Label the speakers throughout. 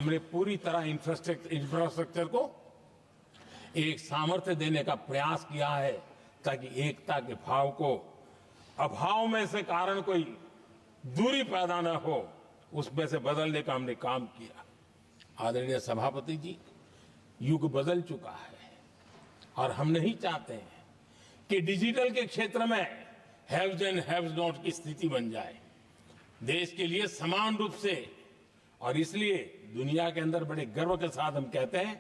Speaker 1: हमने पूरी तरह इंफ्रास्ट्रक्चर को एक सामर्थ्य देने का प्रयास किया है ताकि एकता के भाव को अभाव में से कारण कोई दूरी पैदा न हो, उसमें से बदलने का हमने काम किया। आदरणीय सभापति जी, युग बदल चुका है और हम नहीं चाहते हैं कि डिजिटल के क्षेत्र में हैव्स एंड हैव्स नॉट की स्थिति बन जाए। देश के लिए समान रूप से, और इसलिए दुनिया के अंदर बड़े गर्व के साथ हम कहते हैं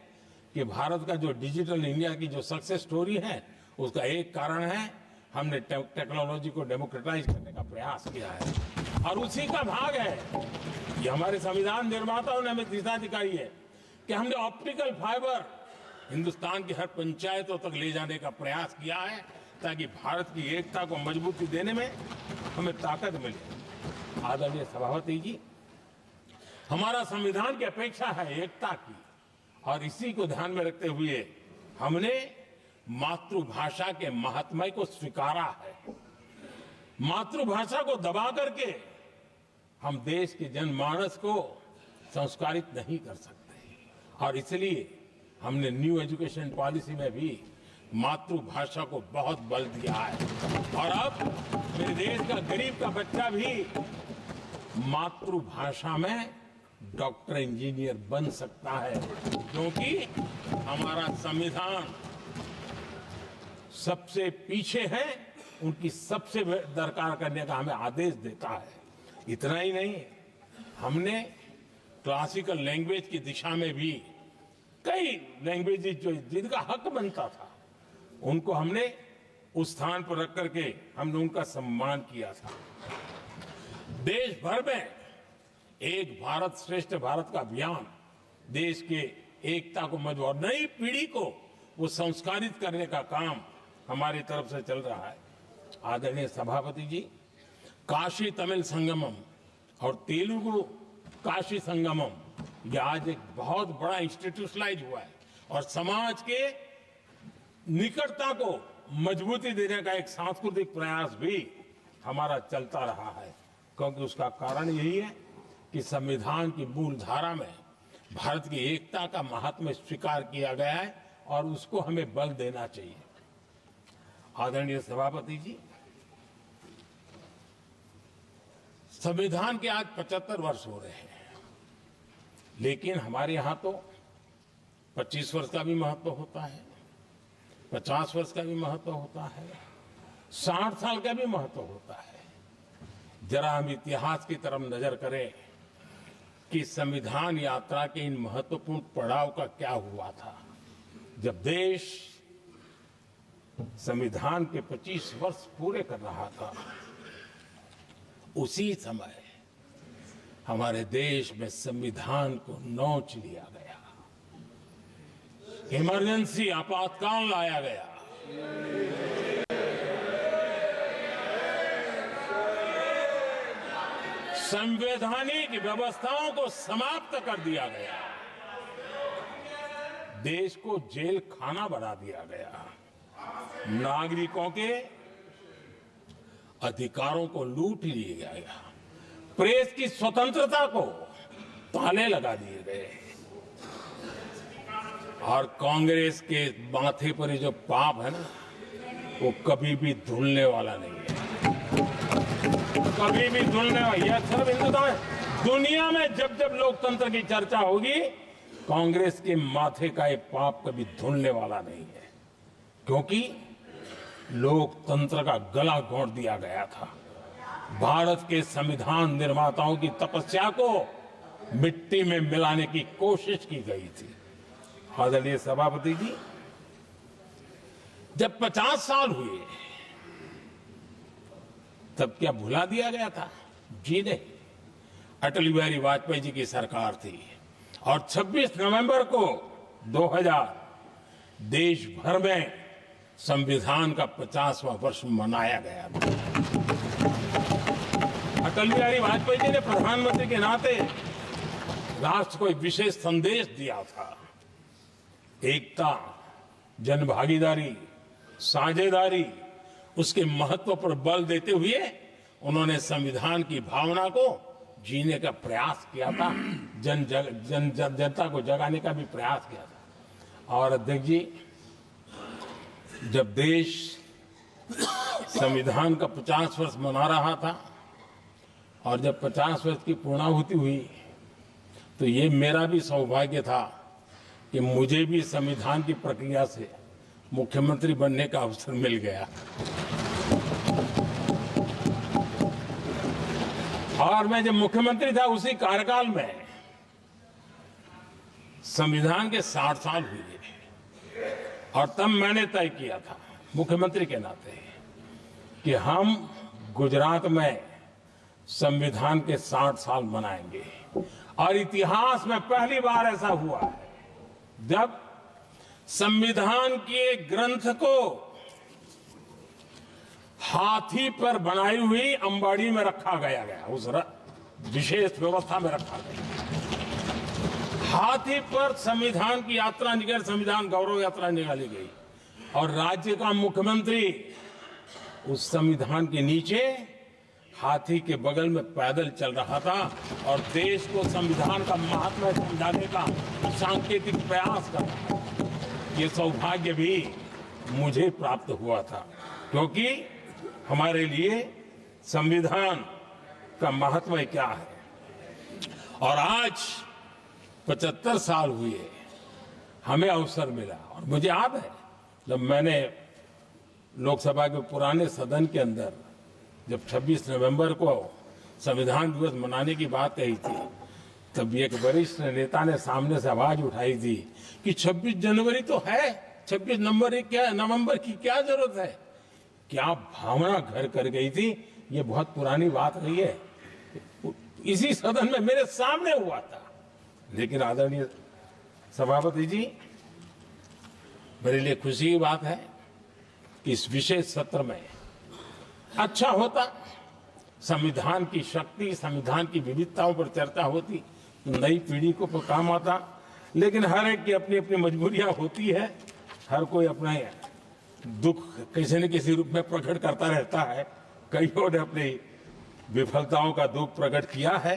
Speaker 1: कि भारत का जो डिजिटल इंडिया की जो सक्सेस स्टोरी है, उसका एक कारण है हमने टेक्नोलॉजी को डेमोक्रेटाइज करने का प्रयास किया है और उसी का भाग है ये हमारे संविधान निर्माताओं ने हमें दिशा दिखाई है कि हमने ऑप्टिकल फाइबर हिंदुस्तान की हर पंचायतों तक ले जाने का प्रयास किया है ताकि भारत की एकता को मजबूती देने में हमें ताकत मिले। आदरणीय सभापति जी, हमारा संविधान की अपेक्षा है एकता की, और इसी को ध्यान में रखते हुए हमने मातृभाषा के महात्म्य को स्वीकारा है। मातृभाषा को दबा करके हम देश के जनमानस को संस्कारित नहीं कर सकते, और इसलिए हमने न्यू एजुकेशन पॉलिसी में भी मातृभाषा को बहुत बल दिया है। और अब मेरे देश का गरीब का बच्चा भी मातृभाषा में डॉक्टर इंजीनियर बन सकता है, क्योंकि हमारा संविधान सबसे पीछे है, उनकी सबसे दरकार करने का हमें आदेश देता है। इतना ही नहीं, हमने क्लासिकल लैंग्वेज की दिशा में भी कई लैंग्वेजेस जो जिनका हक बनता था, उनको हमने उस स्थान पर रख करके हमने उनका सम्मान किया था। देश भर में एक भारत श्रेष्ठ भारत का अभियान देश के एकता को मजबूत और नई पीढ़ी को वो संस्कारित करने का काम हमारी तरफ से चल रहा है। आदरणीय सभापति जी, काशी तमिल संगमम और तेलुगु काशी संगमम ये आज एक बहुत बड़ा इंस्टीट्यूशनलाइज हुआ है और समाज के निकटता को मजबूती देने का एक सांस्कृतिक प्रयास भी हमारा चलता रहा है, क्योंकि उसका कारण यही है कि संविधान की मूल धारा में भारत की एकता का महात्म्य स्वीकार किया गया है और उसको हमें बल देना चाहिए। आदरणीय सभापति जी, संविधान के आज 75 वर्ष हो रहे हैं, लेकिन हमारे यहां तो 25 वर्ष का भी महत्व होता है, 50 वर्ष का भी महत्व होता है, 60 साल का भी महत्व होता है। जरा हम इतिहास की तरफ नजर करें कि संविधान यात्रा के इन महत्वपूर्ण पड़ाव का क्या हुआ था। जब देश संविधान के 25 वर्ष पूरे कर रहा था, उसी समय हमारे देश में संविधान को नोच लिया गया, इमरजेंसी आपातकाल लाया गया। संवैधानिक व्यवस्थाओं को समाप्त कर दिया गया, देश को जेल खाना बना दिया गया, नागरिकों के अधिकारों को लूट लिया गया, प्रेस की स्वतंत्रता को ताले लगा दिए गए, और कांग्रेस के माथे पर ये जो पाप है ना, वो कभी भी धुलने वाला नहीं है, कभी भी धुलने वाला। यह सिर्फ हिंदुस्तान, दुनिया में जब जब लोकतंत्र की चर्चा होगी, कांग्रेस के माथे का ये पाप कभी धुलने वाला नहीं है, क्योंकि लोकतंत्र का गला घोंट दिया गया था। भारत के संविधान निर्माताओं की तपस्या को मिट्टी में मिलाने की कोशिश की गई थी। आदरणीय सभापति जी, जब 50 साल हुए तब क्या भुला दिया गया था? जी नहीं, अटल बिहारी वाजपेयी जी की सरकार थी और 26 नवंबर को 2000 देश भर में संविधान का 50वां वर्ष मनाया गया था। अटल बिहारी वाजपेयी जी ने प्रधानमंत्री के नाते राष्ट्र को एक विशेष संदेश दिया था। एकता, जनभागीदारी, साझेदारी, उसके महत्व पर बल देते हुए उन्होंने संविधान की भावना को जीने का प्रयास किया था, जनता को जगाने का भी प्रयास किया था। और अध्यक्ष जी, जब देश संविधान का 50 वर्ष मना रहा था और जब 50 वर्ष की पूर्णाहुति हुई, तो ये मेरा भी सौभाग्य था कि मुझे भी संविधान की प्रक्रिया से मुख्यमंत्री बनने का अवसर मिल गया। और मैं जब मुख्यमंत्री था, उसी कार्यकाल में संविधान के 60 साल हुए और तब मैंने तय किया था मुख्यमंत्री के नाते कि हम गुजरात में संविधान के 60 साल मनाएंगे। और इतिहास में पहली बार ऐसा हुआ है जब संविधान के ग्रंथ को हाथी पर बनाई हुई अंबाड़ी में रखा गया उस विशेष व्यवस्था में रखा गया। हाथी पर संविधान की यात्रा निकल, संविधान गौरव यात्रा निकाली गई और राज्य का मुख्यमंत्री उस संविधान के नीचे हाथी के बगल में पैदल चल रहा था और देश को संविधान का महत्व समझाने का सांकेतिक प्रयास कर रहा था। ये सौभाग्य भी मुझे प्राप्त हुआ था, क्योंकि हमारे लिए संविधान का महत्व क्या है। और आज 75 साल हुए, हमें अवसर मिला। और मुझे याद है जब मैंने लोकसभा के पुराने सदन के अंदर जब 26 नवंबर को संविधान दिवस मनाने की बात कही थी, तब एक वरिष्ठ नेता ने सामने से आवाज उठाई थी कि 26 जनवरी तो है, 26 नवंबर की क्या जरूरत है। क्या भावना घर कर गई थी। ये बहुत पुरानी बात रही है, इसी सदन में मेरे सामने हुआ था। लेकिन आदरणीय सभापति जी, मेरे लिए खुशी की बात है कि इस विशेष सत्र में अच्छा होता, संविधान की शक्ति, संविधान की विविधताओं पर चर्चा होती, नई पीढ़ी को काम आता। लेकिन हर एक की अपनी अपनी मजबूरियां होती है, हर कोई अपना दुख किसी न किसी रूप में प्रकट करता रहता है। कईयों ने अपनी विफलताओं का दुख प्रकट किया है।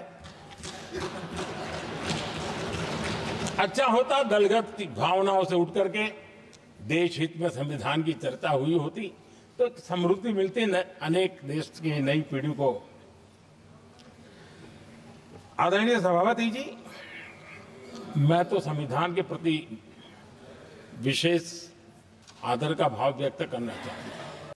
Speaker 1: अच्छा होता दलगत भावनाओं से उठ करके देश हित में संविधान की चर्चा हुई होती, तो समृद्धि मिलती अनेक देश की नई पीढ़ी को। आदरणीय सभापति जी, मैं तो संविधान के प्रति विशेष आदर का भाव व्यक्त करना चाहता हूं।